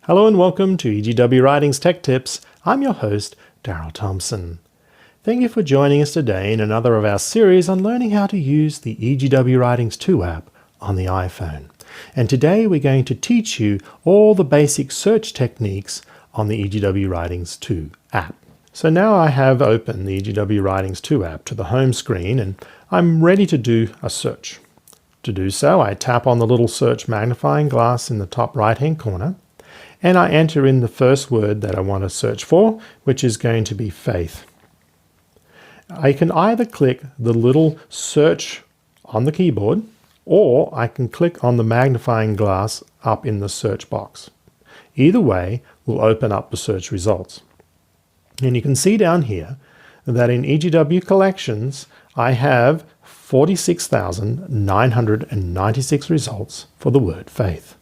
Hello and welcome to EGW Writings Tech Tips. I'm your host, Darryl Thompson. Thank you for joining us today in another of our series on learning how to use the EGW Writings 2 app on the iPhone. And today we're going to teach you all the basic search techniques on the EGW Writings 2 app. So now I have opened the EGW Writings 2 app to the home screen and I'm ready to do a search. To do so, I tap on the little search magnifying glass in the top right-hand corner, and I enter in the first word that I want to search for, which is going to be faith. I can either click the little search on the keyboard, or I can click on the magnifying glass up in the search box. Either way will open up the search results. And you can see down here that in EGW Collections, I have 46,996 results for the word faith.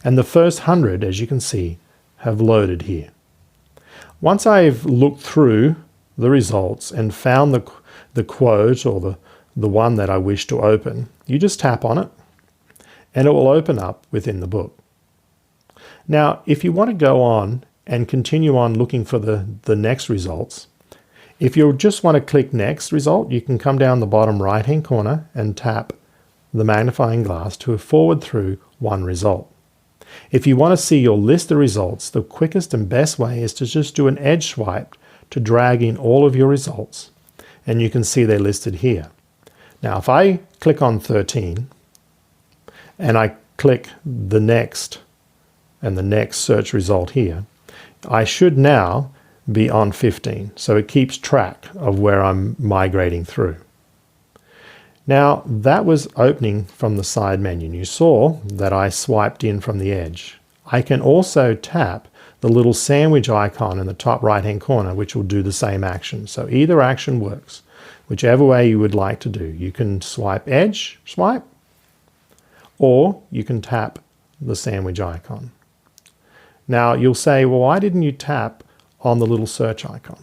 And the first 100, as you can see, have loaded here. Once I've looked through the results and found the quote or the one that I wish to open, you just tap on it and it will open up within the book. Now, if you want to go on and continue on looking for the next results, if you just want to click next result, you can come down the bottom right hand corner and tap the magnifying glass to forward through one result. If you want to see your list of results, the quickest and best way is to just do an edge swipe to drag in all of your results, and you can see they're listed here. Now if I click on 13 and I click the next and the next search result here, I should now be on 15, so it keeps track of where I'm migrating through. Now that was opening from the side menu. You saw that I swiped in from the edge. I can also tap the little sandwich icon in the top right hand corner, which will do the same action. So either action works, whichever way you would like to do. You can swipe edge, swipe, or you can tap the sandwich icon. Now you'll say, well, why didn't you tap on the little search icon?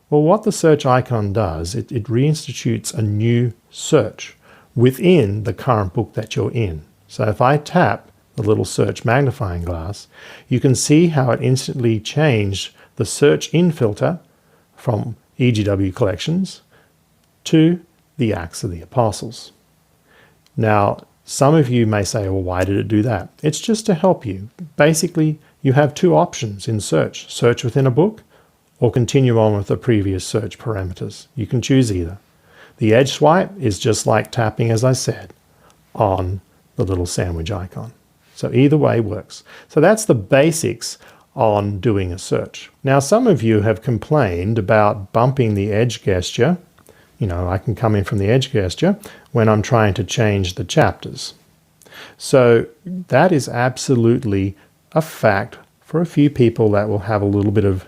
Well, what the search icon does, it reinstitutes a new search within the current book that you're in. So if I tap the little search magnifying glass, you can see how it instantly changed the search in filter from EGW Collections to the Acts of the Apostles. Now, some of you may say, well, why did it do that? It's just to help you. Basically, you have two options in search. Search within a book, or continue on with the previous search parameters. You can choose either. The edge swipe is just like tapping, as I said, on the little sandwich icon. So either way works. So that's the basics on doing a search. Now, some of you have complained about bumping the edge gesture. You know, I can come in from the edge gesture when I'm trying to change the chapters. So that is absolutely a fact for a few people that will have a little bit of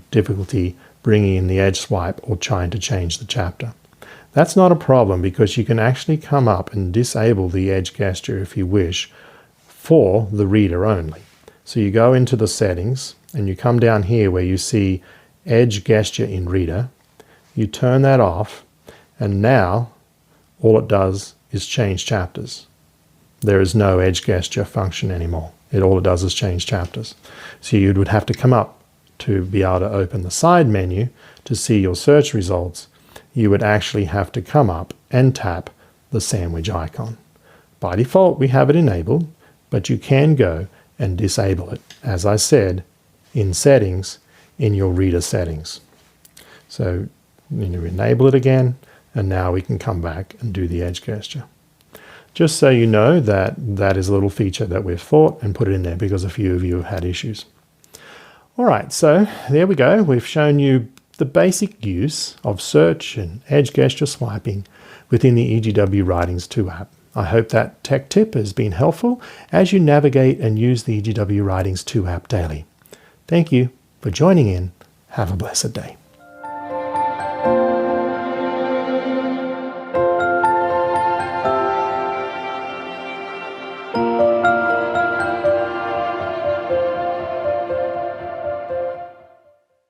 difficulty bringing in the edge swipe or trying to change the chapter. That's not a problem because you can actually come up and disable the edge gesture if you wish for the reader only. So you go into the settings and you come down here where you see edge gesture in reader. You turn that off and now all it does is change chapters. There is no edge gesture function anymore. All it does is change chapters. So you would have to come up to be able to open the side menu to see your search results. You would actually have to come up and tap the sandwich icon. By default, we have it enabled, but you can go and disable it, as I said, in settings, in your reader settings. So you enable it again, and now we can come back and do the edge gesture. Just so you know that that is a little feature that we've thought and put it in there because a few of you have had issues. All right, so there we go. We've shown you the basic use of search and edge gesture swiping within the EGW Writings 2 app. I hope that tech tip has been helpful as you navigate and use the EGW Writings 2 app daily. Thank you for joining in. Have a blessed day.